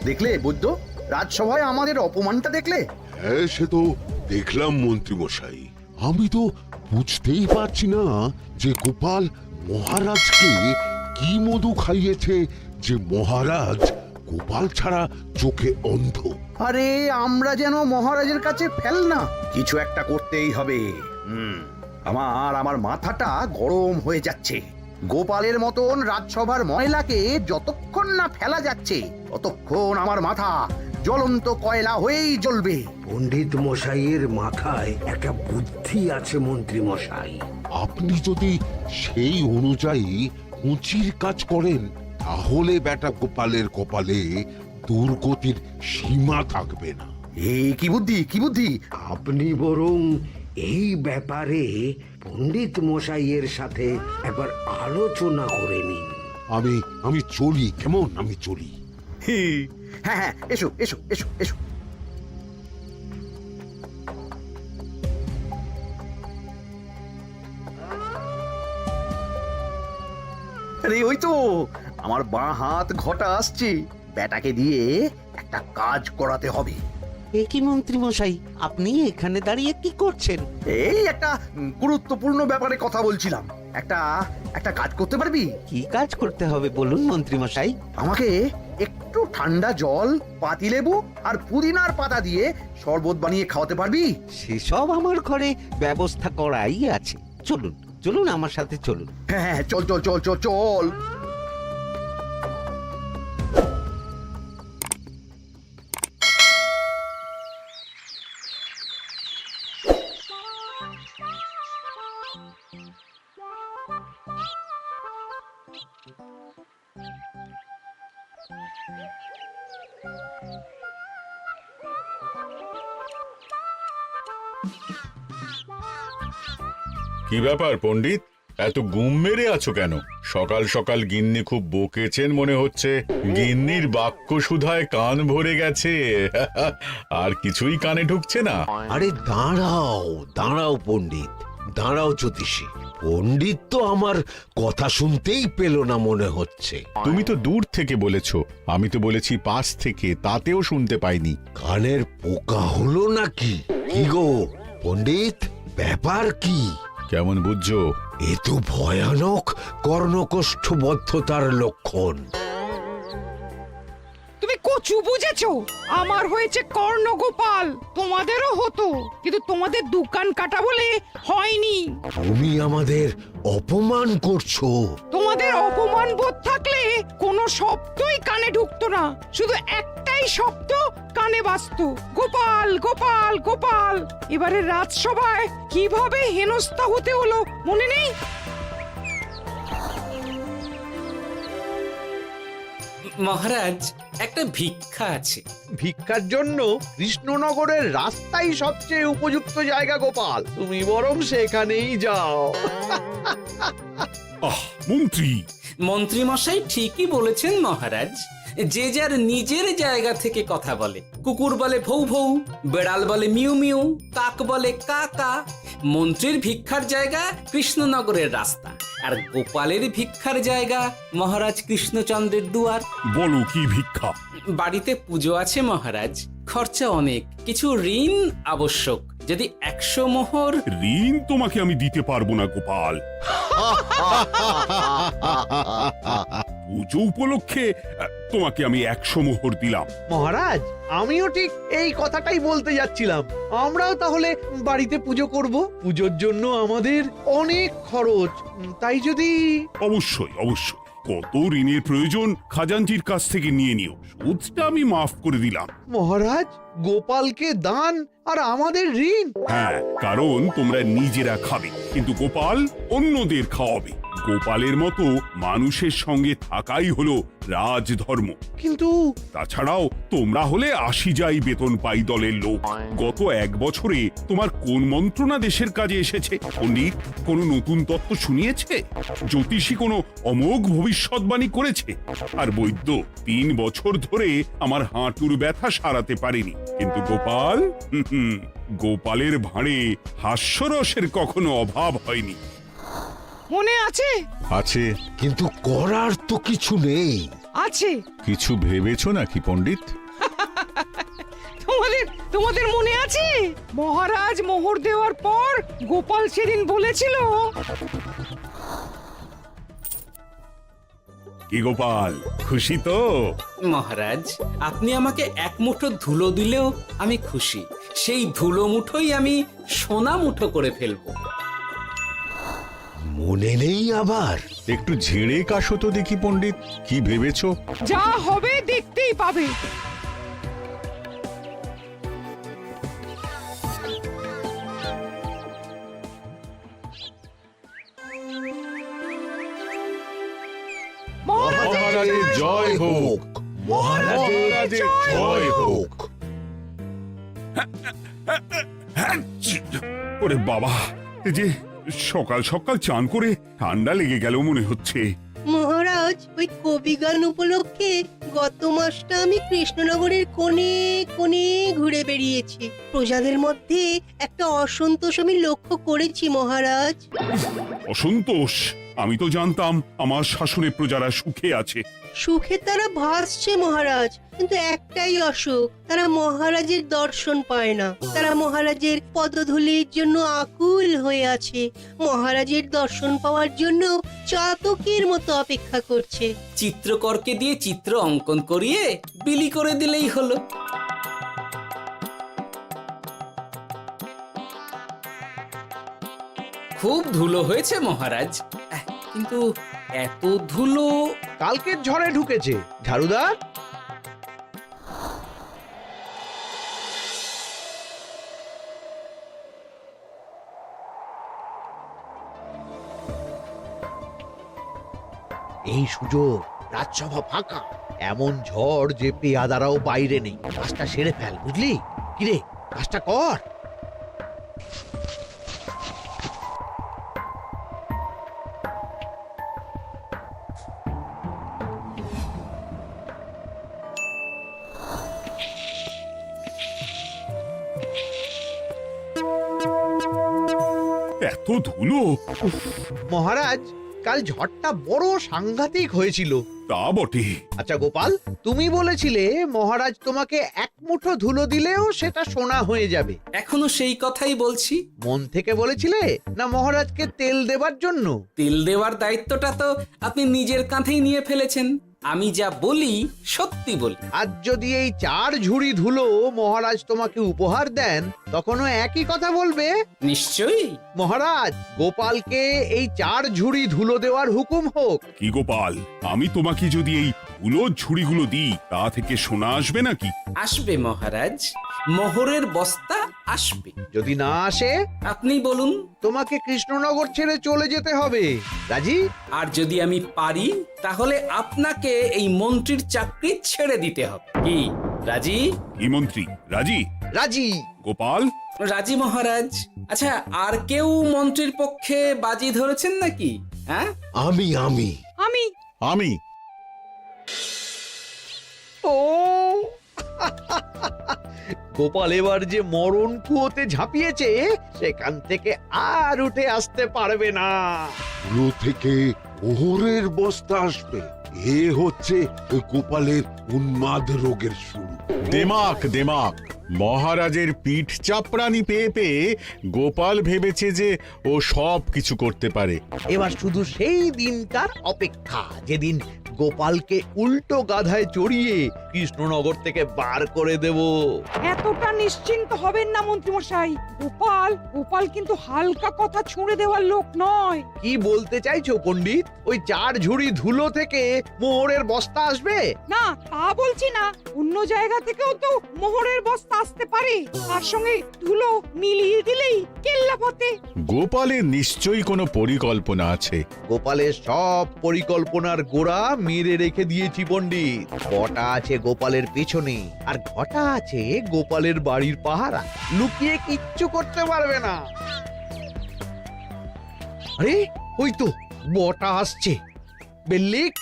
দেখলে বৈদ্য, রাজসভায় আমাদের অপমানটা দেখলে? হ্যাঁ, সে তো দেখলাম মন্ত্রী মশাই। আমি তো বুঝতেই পারছি না যে গোপাল মহারাজকে কি মধু খাইয়েছে যে মহারাজ গোপাল ছাড়া চোখে অন্ধ। আরে আমরা যেন মহারাজের কাছে ফেল না, কিছু একটা করতেই হবে। আমার মাথাটা গরম হয়ে যাচ্ছে। গোপালের মতন রাজসভার ময়লাকে যতক্ষণ না ফেলা যাচ্ছে ততক্ষণ আমার মাথা জ্বলন্ত কয়লা হয়েই জ্বলবে। পণ্ডিত মশাইয়ের মাথায় একটা বুদ্ধি আছে মন্ত্রী মশাই। আপনি যদি সেই অনুযায়ী উঁচির কাজ করেন তাহলে বেটা গোপালের কপালে দুর্গতির সীমা থাকবে না। এই কি বুদ্ধি, কি বুদ্ধি? আপনি বরং এই ব্যাপারে পণ্ডিত মশাইয়ের সাথে একবার আলোচনা করে নিন। আমি চলি, কেমন? আমি চলি। হ্যাঁ হ্যাঁ, এসো এসো এসো এসো। আরে ওই তো আমার বাঁ হাত ঘটা আসছে, বেটাকে দিয়ে একটা কাজ করাতে হবে। এ কি মন্ত্রী মশাই, আপনি এখানে দাঁড়িয়ে কি করছেন? এই একটা গুরুত্বপূর্ণ ব্যাপারে কথা বলছিলাম। একটা একটা কাজ করতে পারবি? কি কাজ করতে হবে বলুন মন্ত্রী মশাই। আমাকে একটু ঠান্ডা জল, পাতিলেবু আর পুদিনার পাতা দিয়ে শরবত বানিয়ে খাওয়াতে পারবি? সেসব আমার ঘরে ব্যবস্থা করাই আছে। চলুন চলুন আমার সাথে চলুন। হ্যাঁ হ্যাঁ, চল চল চল চল চল। কি ব্যাপার পণ্ডিত, এত গুম মেরে আছো কেন? সকাল সকাল গিন্নি খুব বকেছেন মনে হচ্ছে। গিন্নির বাক্য সুধায় কান ভরে গেছে, আর কিছুই কানে ঢুকছে না। আরে দাঁড়াও দাঁড়াও পণ্ডিত, দাঁড়াও জ্যোতিষী। পণ্ডিত তো আমার কথা শুনতেই পেল না মনে হচ্ছে। তুমি তো দূর থেকে বলেছ, আমি তো বলেছি পাশ থেকে, তাতেও শুনতে পাইনি। কানের পোকা হলো নাকি? কি গো পণ্ডিত, ব্যাপার কি? কেমন বুঝছো? এ তো ভয়ানক কর্ণকোষ্ঠবদ্ধতার লক্ষণ। তুমি কচু বুঝেছো? আমার হয়েছে কর্ণগোপাল, তোমাদেরও হতো, কিন্তু তোমাদের দোকান কাটা বলে হয়নি। তুমি আমাদের অপমান করছো। তোমাদের অপমান বোধ থাকলে কোনো শব্দই কানে ঢুকতো না, শুধু একটাই শব্দ কানে বাজতো, গোপাল গোপাল গোপাল। এবারে রাজসভায় কিভাবে হেনস্থা হতে হলো মনে নেই? মহারাজ, একটা ভিক্ষা আছে। ভিক্ষার জন্য কৃষ্ণনগরের রাস্তাই সবচেয়ে উপযুক্ত জায়গা গোপাল, তুমি বরং সেখানেই যাও। মন্ত্রী, মন্ত্রী মশাই ঠিকই বলেছেন মহারাজ। যে যার নিজের জায়গা থেকে কথা বলে। কুকুর বলে ভৌ ভৌ, বেড়াল বলে মিউ মিউ, কাক বলে কা কা। মন্ত্রীর ভিক্ষার জায়গা কৃষ্ণনগরের রাস্তা, আর গোপালের ভিক্ষার জায়গা মহারাজ কৃষ্ণচন্দ্রের দুয়ার। বলো কি ভিক্ষা? বাড়িতে পুজো আছে মহারাজ, খরচা অনেক, কিছু ঋণ আবশ্যক। যদি 100 মোহর। ঋণ তোমাকে আমি দিতে পারবো না গোপাল। পুজো উপলক্ষে তোমাকে আমি 100 মোহর দিলাম। মহারাজ, আমিও ঠিক এই কথাটাই বলতে যাচ্ছিলাম। আমরাও তাহলে বাড়িতে পুজো করব। পুজোর জন্য আমাদের অনেক খরচ, তাই যদি... অবশ্যই অবশ্যই, কত ঋণের প্রয়োজন খাজাঞ্চির কাছ থেকে নিয়ে নিও, সুদটা আমি মাফ করে দিলাম। মহারাজ, গোপালকে দান আর আমাদের ঋণ? হ্যাঁ, কারণ তোমরা নিজেরা খাবে, কিন্তু গোপাল অন্যদের খাওয়াবে। গোপালের মতো মানুষের সঙ্গে থাকাই হলো রাজধর্ম। কিন্তু তাছাড়াও তোমরা হলে 80 যাই বেতন পাই দলের লোক। গত 1 বছরে তোমার কোন মন্ত্রণা দেশের কাজে এসেছে? পণ্ডিত কোনো নতুন তত্ত্ব শুনিয়েছে? জ্যোতিষী কোনো অমোঘ ভবিষ্যৎবাণী করেছে? আর বৈদ্য 3 বছর ধরে আমার হাঁটুর ব্যথা সারাতে পারেনি। কিন্তু গোপাল, গোপালের ভাঁড়ে হাস্যরসের কখনো অভাব হয়নি। মনে আছে? আছে। কিন্তু করার তো কিছু নেই। আছে। কিছু ভেবেছো নাকি পণ্ডিত? তোমাদের মনে আছে মহারাজ মোহর দেওয়ার পর গোপাল সেদিন বলেছিল, কি গোপাল, খুশি তো? মহারাজ, আপনি আমাকে এক মুঠো ধুলো দিলেও আমি খুশি। সেই ধুলো মুঠোই আমি সোনা মুঠো করে ফেলবো। মনে নেই আবার? একটু ঝেড়ে কাশো তো দেখি পণ্ডিত, কি ভেবেছো? যা হবে দেখতেই পাবে। মহারাজের জয় হোক। মহারাজের জয় হোক। ওরে বাবা, এই যে সকাল সকাল চান করে ঠান্ডা লেগে গেল মনে হচ্ছে। মহারাজ, ওই কবি গান উপলক্ষে গত মাসটা আমি কৃষ্ণনগরের কোণে কোণে ঘুরে বেরিয়েছি। প্রজাদের মধ্যে একটা অসন্তোষ আমি লক্ষ্য করেছি মহারাজ। অসন্তোষ? আমি তো জানতাম আমার শাসনে প্রজারা সুখে আছে। সুখে তারা ভাসছে মহারাজ, কিন্তু একটাই অসুখ, তারা মহারাজের দর্শন পায় না। তারা মহারাজের পদধূলির জন্য আকুল হয়ে আছে, মহারাজের দর্শন পাওয়ার জন্য চাতকের মতো অপেক্ষা করছে। চিত্রকরকে দিয়ে চিত্র অঙ্কন করিয়ে বিলি করে দিলেই হলো। খুব ধুলো হয়েছে মহারাজ, কিন্তু এত ধুলো। কালকের ঝড়ে ঢুকেছে। ঝাড়ুদার, এই সুযোগ, রাজসভা ফাঁকা, এমন ঝড় যে পেয়াদারাও বাইরে নেই। কাজটা সেরে ফেল, বুঝলি? কিরে, কাজটা কর। এত ধুলো! উফ, মহারাজ, কাল ঝড়টা বড় সাংঘাতিক হয়েছিল। তা বটে। আচ্ছা গোপাল, তুমি বলেছিলে মহারাজ তোমাকে এক মুঠো ধুলো দিলেও সেটা সোনা হয়ে যাবে। এখনো সেই কথাই বলছি। মন থেকে বলেছিলে না মহারাজকে তেল দেবার জন্য? তেল দেওয়ার দায়িত্বটা তো আপনি নিজের কাঁধেই নিয়ে ফেলেছেন। আমি যা বলি সত্যি বলি। আজ যদি এই 4 ঝুড়ি ধুলো মহারাজ তোমাকে উপহার দেন, তখনও একই কথা বলবে? নিশ্চয়ই। মহারাজ, গোপালকে এই 4 ঝুড়ি ধুলো দেওয়ার হুকুম হোক। কি গোপাল, আমি তোমাকে যদি এই ধুলো ঝুড়িগুলো দিই, তা থেকে সোনা আসবে নাকি? আসবে মহারাজ, মোহরের বস্তা আসবে। যদি না আসে, আপনি বলুন। তোমাকে কৃষ্ণনগর ছেড়ে চলে যেতে হবে। রাজি? আর যদি আমি পারি, তাহলে আপনাকে এই মন্ত্রীর চাকরি ছেড়ে দিতে হবে। কি রাজি? কি মন্ত্রী, রাজি? রাজি। গোপাল? রাজি মহারাজ। আচ্ছা, আর কেউ মন্ত্রীর পক্ষে বাজি ধরেছেন নাকি? হ্যাঁ, আমি আমি আমি আমি। ও গোপাল এবার যে মরণ কুয়োতে ঝাঁপিয়েছে, সেখান থেকে আর উঠে আসতে পারবে না। পুরো থেকে মোহরের বস্তা আসবে। এ হচ্ছে গোপালের উন্মাদ রোগের শুরু। দেমাক দেমাক, মহারাজের পিঠ চাপড়ানি পেয়ে পেয়ে গোপাল ভেবেছে যে ও সব কিছু করতে পারে। এবার শুধু সেই দিনটার অপেক্ষা, যেদিন গোপালকে উল্টো গাধায় চড়িয়ে কৃষ্ণনগর থেকে বার করে দেব। এতটা নিশ্চিন্ত হবেন না মন্ত্রী মশাই। গোপাল কিন্তু হালকা কথা ছুঁড়ে দেওয়ার লোক নয়। কি বলতে চাইছো পণ্ডিত? ওই 4 ঝুড়ি ধুলো থেকে মোহরের বস্তা আসবে? না, তা বলছি না। অন্য জায়গা থেকেও তো মোহরের বস্তা আসতে পারে। তার সঙ্গে ধুলো মিলিয়ে দিলেই কেল্লা ফতে। গোপালের নিশ্চয়ই কোনো পরিকল্পনা আছে। গোপালের সব পরিকল্পনার গোড়া মেরে রেখে দিয়েছি পণ্ডিত। ঘটা আছে গোপালের পেছনে, আর ঘটা আছে গোপালের বাড়ির পাহারা। লুকিয়ে কিচ্ছু করতে পারবে না। আরে ওই তো বটা আসছে। বেল্লিক,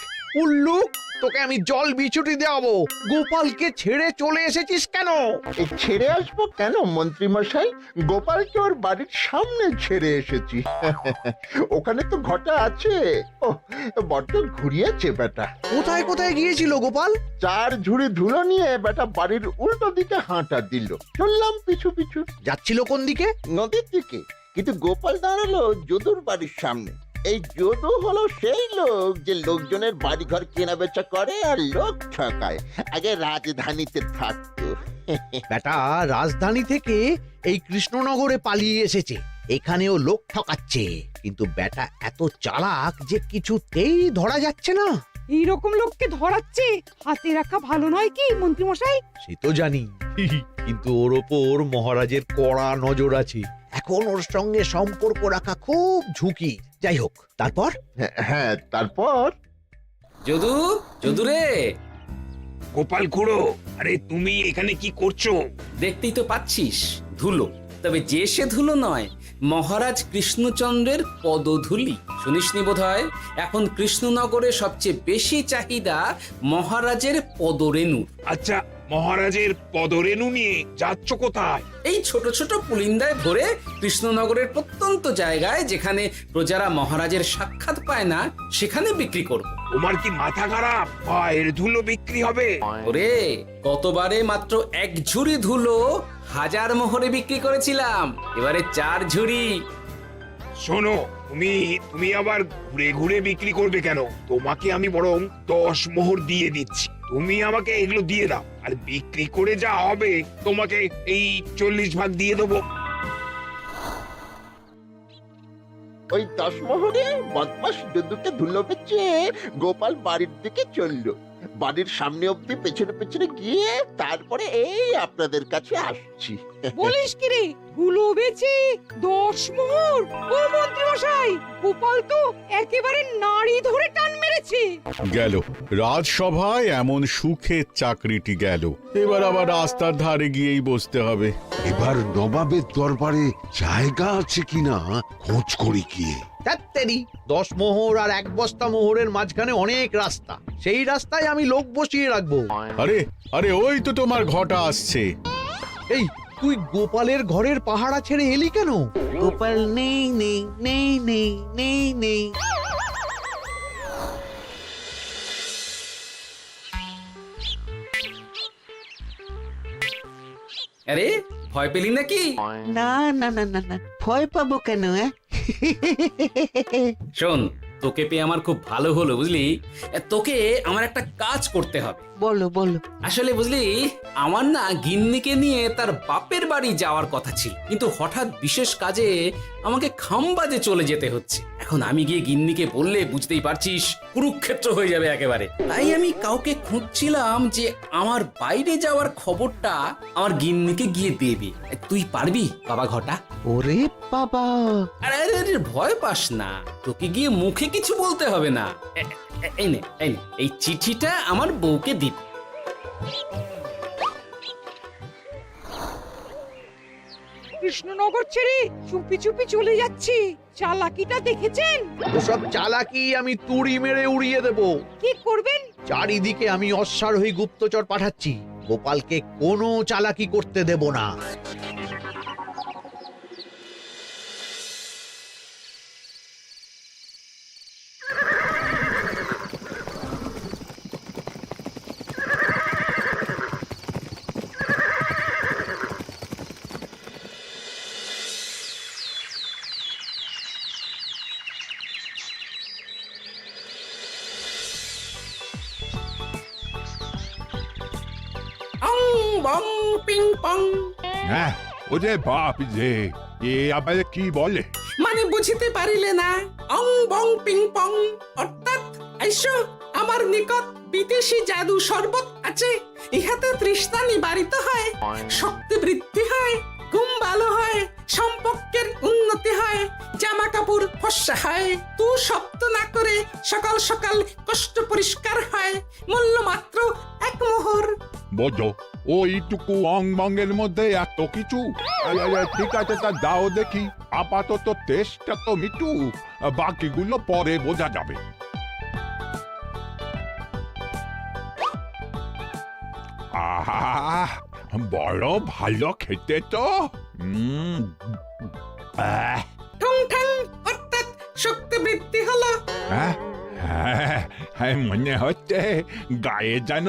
উল্লুক, তোকে আমি জল বিছুটি দেওয়াবো। গোপালকে ছেড়ে চলে এসেছিস কেন? ছেড়ে আসবো কেন মন্ত্রী মশাই? গোপালকে ওর বাড়ির সামনে ছেড়ে এসেছি। ওখানে তো ঘটা আছে। ও বড্ড ঘুরিয়েছে বেটা। কোথায় কোথায় গিয়েছিল গোপাল? 4 ঝুড়ি ধুলো নিয়ে বেটা বাড়ির উল্টো দিকে হাঁটা দিল। চললাম পিছু পিছু যাচ্ছিল কোন দিকে? নদীর দিকে, কিন্তু গোপাল দাঁড়ালো যদুর বাড়ির সামনে। এই যদু হলো সেই লোক যে লোকজনের বাড়িঘর কেনা বেচা করে আর লোক ঠকায়। আগে রাজধানীতে থাকতো। বেটা রাজধানী থেকে এই কৃষ্ণনগরে পালিয়ে এসেছে, এখানেও লোক ঠকাচ্ছে। কিন্তু বেটা এত চালাক যে কিছুতেই ধরা যাচ্ছে না। এইরকম লোককে ধরাচ্ছে হাতে রাখা ভালো নয় কি মন্ত্রী মশাই? সে তো জানি, কিন্তু ওর ওপর মহারাজের কড়া নজর আছে। এখন ওর সঙ্গে সম্পর্ক রাখা খুব ঝুঁকি। যাই হোক, তারপর? হ্যাঁ তারপর যদু, যদু রে, গোপাল খুড়ো, আরে তুমি এখানে কি করছো? দেখতেই তো পাচ্ছিস ধুলো। তবে যে সে ধুলো নয়, মহারাজ কৃষ্ণচন্দ্রের পদধূলি। শুনিসনি বোধহয় এখন কৃষ্ণনগরে সবচেয়ে বেশি চাহিদা মহারাজের পদরেণু। আচ্ছা, মহারাজের পদরেণু নিয়ে যাচ্ছ কোথায়? এই ছোট ছোট পুলিন্দায় ভরে কৃষ্ণনগরের প্রত্যন্ত জায়গায় যেখানে প্রজারা মহারাজের সাক্ষাৎ পায় না সেখানে বিক্রি করব। তোমার কি মাথা খারাপ? পায়ের ধুলো বিক্রি হবে? ওরে, গতবারে মাত্র 1 ঝুড়ি ধুলো 1000 মোহরে বিক্রি করেছিলাম, এবারে 4 ঝুড়ি। শোনো, তুমি আবার ঘুরে ঘুরে বিক্রি করবে কেন? তোমাকে আমি বরং 10 মোহর দিয়ে দিচ্ছি। তুমি আমাকে এগুলো দিয়ে দাও, আর বিক্রি করে যা হবে তোমাকে এই 40 ভাগ দিয়ে দেবো। ওই 10 মোহরে বদমাস দুদুকে ধুলো বেচে গোপাল বাড়ির দিকে চললো। বাড়ির সামনে অব্দি পেছনে পেছনে গিয়ে তারপরে এই আপনাদের কাছে আসছি। বলিস কি রে, ধুলো বেচে 10 মোহর? ও মন্ত্রী মশাই, গোপাল তো একেবারে নাড়ি ধরে টান মেরেছে। গেল রাজসভায় এমন সুখের চাকরিটি গেল। এবার আবার রাস্তার ধারে গিয়েই বসতে হবে। এবার নবাবের দরবারে জায়গা আছে কিনা খোঁজ করি গিয়ে। তাত্তেরি, 10 মোহর আর 1 বস্তা মোহরের মাঝখানে অনেক রাস্তা, সেই রাস্তায় আমি লোক বসিয়ে রাখবো। আরে আরে, ওই তো তোমার ঘটা আসছে। এই, তুই গোপালের ঘরের পাহারা ছেড়ে এলি কেন? গোপাল নেই নেই নেই নেই নেই নেই। আরে, ভয় পেলি নাকি? না না না না না, ভয় পাবো কেন? শোন, তোকে পেয়ে আমার খুব ভালো হলো বুঝলি। তোকে আমার একটা কাজ করতে হবে। বলো বলো। আসলে বুঝলি, আমার না গিন্নিকে নিয়ে তার বাপের বাড়ি যাওয়ার কথা ছিল, কিন্তু হঠাৎ বিশেষ কাজে আমাকে খামবাজে চলে যেতে হচ্ছে। এখন আমি গিয়ে গিন্নিকে বললে বুঝতেই পারছিস কুরুক্ষেত্র হয়ে যাবে একেবারে। তাই আমি কাউকে খুঁজছিলাম যে আমার বাইরে যাওয়ার খবরটা আমার গিন্নিকে গিয়ে দেবে। তুই পারবি বাবা ঘটা? ওরে বাবা, আরে আরে আরে, ভয় পাস না, তোকে গিয়ে মুখে কিছু বলতে হবে না। এই নে, এই চিঠিটা আমার বউকে দিবি। কৃষ্ণনগর ছেড়ে চুপি চুপি চলে যাচ্ছি, চালাকিটা দেখেছেন? ওসব চালাকি আমি তুড়ি মেরে উড়িয়ে দেব। কি করবেন? চারিদিকে আমি অশ্বারোহী গুপ্তচর পাঠাচ্ছি, গোপালকে কোনো চালাকি করতে দেব না। অং বং পিং পং। হ্যাঁ, ওরে বাপ রে, এ আবার কি বলে? মানে বুঝিতে পারিলে না? অং বং পিং পং অর্থাৎ আইসো আমার নিকট বিদেশি জাদু শরবত আছে। ইহাতে তৃষ্ণা নিবারিত হয়, শক্তি বৃদ্ধি হয়, ঘুম ভালো হয়, সম্পর্কের উন্নতি হয়, জামা কাপড় ফর্সা হয়, তু শব্দ না করে সকাল সকাল কষ্ট পরিষ্কার হয়, মূল্য মাত্র 1 মোহর। বোঝো, ওইটুকু অং বঙ্গের মধ্যে এত কিছু? ঠিক আছে, তা দাও দেখি। আপাতত টেস্টটা তো মিটু, বাকিগুলো পরে বোঝা যাবে। আহা বড় ভালো খেতে তো আহ, ঠং ঠং অর্থাৎ শক্তি বৃদ্ধি হলো। হ্যাঁ, হ্যাঁ, মনে হচ্ছে গায়ে যেন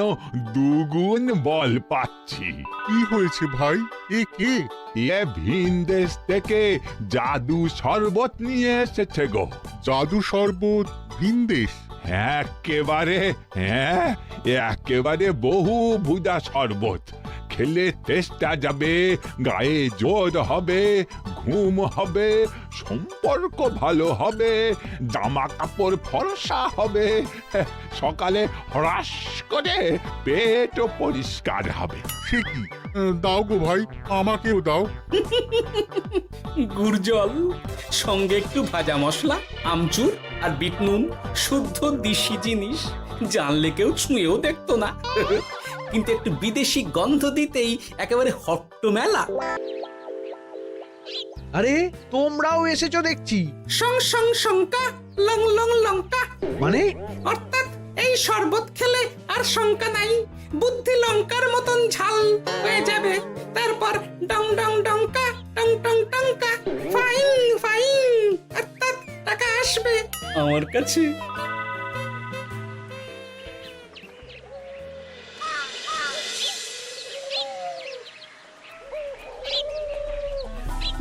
দুগুণ বল পাচ্ছি। কি হয়েছে ভাই? এ কে? এ ভিন দেশ থেকে জাদু শরবত নিয়ে এসেছে গো। জাদু শরবত ভিন দেশ? একেবারে, হ্যাঁ, একেবারে বহু ভুজা শরবত। খেলে তেষ্টা যাবে, গায়ে জোর হবে, ঘুম হবে, সম্পর্ক ভালো হবে, জামা কাপড় ফর্সা হবে, সকালে হ্রাস করে পেটও পরিষ্কার হবে। সে কি? দাও গো ভাই, আমাকেও দাও। গুড় জল সঙ্গে একটু ভাজা মশলা, আমচুর আর বিট নুন, শুদ্ধ দেশি জিনিস, জানলে কেউ ছুঁয়েও দেখতো না। কিন্তু একটু বিদেশি গন্ধ দিতেই একেবারে হট্ট মেলা। আরে তোমরাও এসেছো দেখছি। সং সং শঙ্কা লং লং লঙ্কা, মানে অর্থাৎ এই শরবত খেলে আর শঙ্কা নাই, বুদ্ধি লঙ্কার মতন ঝাল হয়ে যাবে। তারপর ডং ডং ডঙ্কা টং টং টঙ্কা, ফাইন ফাইন, অর্থাৎ টাকা আসবে আমার কাছে।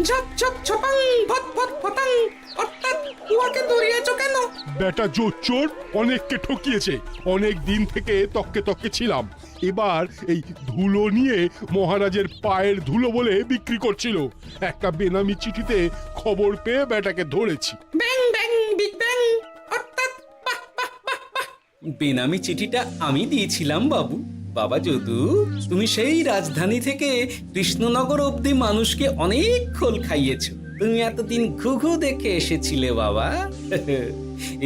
ঝপ ঝপ ছপাং ভট ভট ফটাং, অর্থাৎ উহাকে দৌড়িয়েছ কেন? বেটা জোচ্চোর অনেককে ঠকিয়েছে। অনেক দিন থেকে তককে তককে ছিলাম। এবার এই ধুলো নিয়ে মহারাজের পায়ের ধুলো বলে বিক্রি করছিল। একটা বেনামি চিঠিতে খবর পেয়ে বেটাকে ধরেছি। ব্যাং ব্যাং বিগ ব্যাং, অর্থাৎ বাহ বাহ বাহ বাহ। বেনামি চিঠিটা আমি দিয়েছিলাম বাবু। বাবা যদু, তুমি সেই রাজধানী থেকে কৃষ্ণনগর অবধি মানুষকে অনেক খোল খাইয়েছো। তুমি এতদিন ঘুঘু দেখে এসেছিলে বাবা।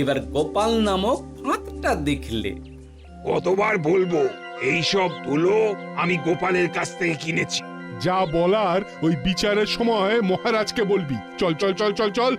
এবার গোপাল নামক ফাঁদটা দেখলে। কতবার বলবো, এইসব ধুলো আমি গোপালের কাছ থেকে কিনেছি। যা বলার ওই বিচারের সময় মহারাজকে বলবি। চল চল চল চল চল।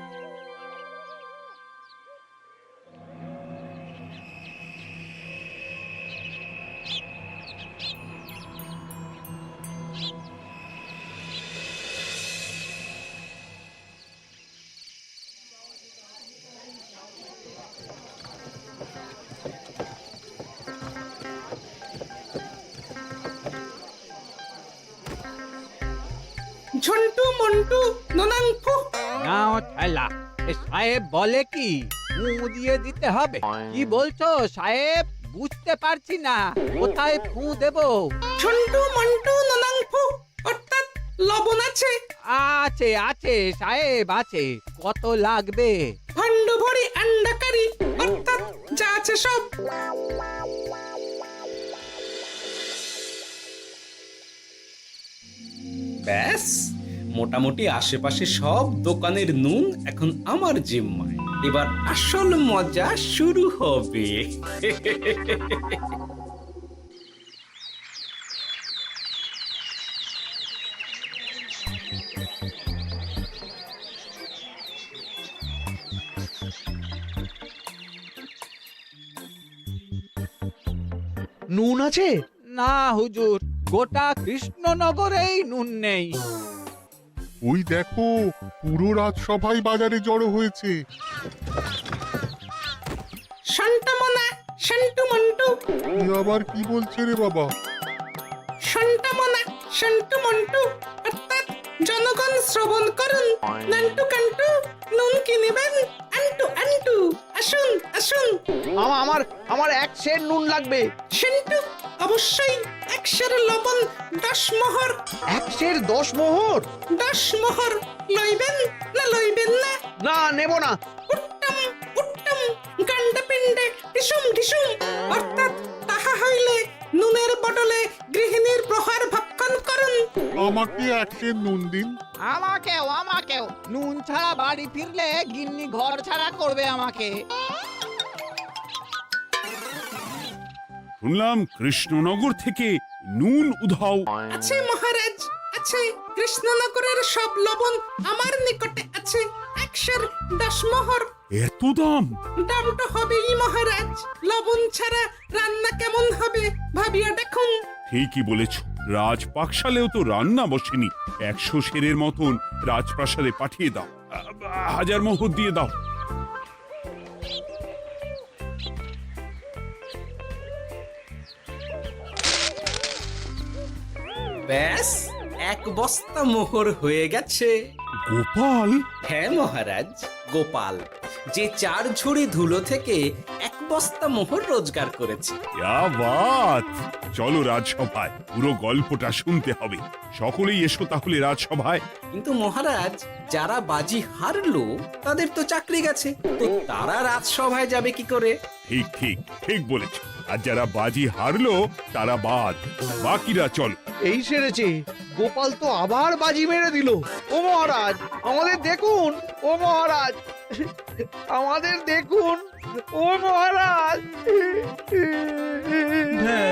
ঝন্টু মন্টু ননাং ফু। নাও ঠেলা। এ সাহেব বলে কি ফু দিয়ে দিতে হবে? কি বলছো সাহেব? বুঝতে পারছি না, কোথায় ফু দেব? ঝন্টু মন্টু ননাং ফু, অর্থাৎ লবণ আছে? আছে আছে সাহেব আছে। কত লাগবে? ভান্ড ভরি আন্ডাকারি, অর্থাৎ যা আছে সব। ব্যাস, মোটামুটি আশেপাশে সব দোকানের নুন এখন আমার জিম্মায়। এবার আসল মজা শুরু হবে। নুন আছে? না হুজুর, গোটা কৃষ্ণনগরেই নুন নেই। ওই দেখো, পুরো রাজসভাই বাজারে জড়ো হয়েছে। শান্তামনা শান্টু মন্টু, এ আবার কি বলছে রে বাবা? শান্তামনা শান্টু মন্টু, অর্থাৎ জনগণ শ্রবণ করুন। নান্টু কান্টু নুন কিনিবেন, আন্টু আন্টু, আসুন আসুন। আমার আমার এক সের নুন লাগবে। সেন্টু অবশ্যই 100 লবণ 10 মোহর। এক সের 10 মোহর? 10 মোহর লইবেন না লইবেন না? না, নেব না। উত্তম উত্তম, গান্ডা পিণ্ডে ঢিসুম ঢিসুম, অর্থাৎ তাহা হইলে নুনের বদলে গৃহিণীর প্রহার ভক্ষণ করুন। আমাকে এক সের নুন দিন। আমাকেও আমাকেও। নুন ছাড়া বাড়ি ফিরলে গিন্নি ঘর ছাড়া করবে আমাকে। শুনলাম কৃষ্ণনগর থেকে নুন উধাও। আছে মহারাজ, আছে। কৃষ্ণনগরের সব লবণ আমার নিকটে আছে। 110 মোহর। এত দাম? দাম তো হবেই মহারাজ। লবণ ছাড়া রান্না কেমন হবে ভাবিয়া দেখুন। ঠিকই বলেছ, রাজপাকশালেও তো রান্না বসেনি। 100 সেরের মতন রাজপ্রাসাদে পাঠিয়ে দাও। 1000 মোহর দিয়ে দাও। ব্যাস 1 বস্তা মোহর হয়ে গেছে। গোপাল, হ্যাঁ মহারাজ, গোপাল যে 4 ঝুড়ি ধুলো থেকে 1 বস্তা মোহর রোজগার করেছে। ইয়া বাত! চলো রাজসভায়, পুরো গল্পটা শুনতে হবে। সকলেই এসো তাহলে রাজসভায়। কিন্তু মহারাজ, যারা বাজি হারলো তাদের তো চাকরি গেছে, তো তারা রাজসভায় যাবে কি করে? ঠিক ঠিক ঠিক বলেছ। আর যারা বাজি হারলো তারা বাদ, বাকিরা চলো। এই সেরেছে, গোপাল তো আবার বাজি মেরে দিল। ও মহারাজ, আমাদের দেখুন। ও মহারাজ, আমাদের দেখুন। ও মহারাজ। হ্যাঁ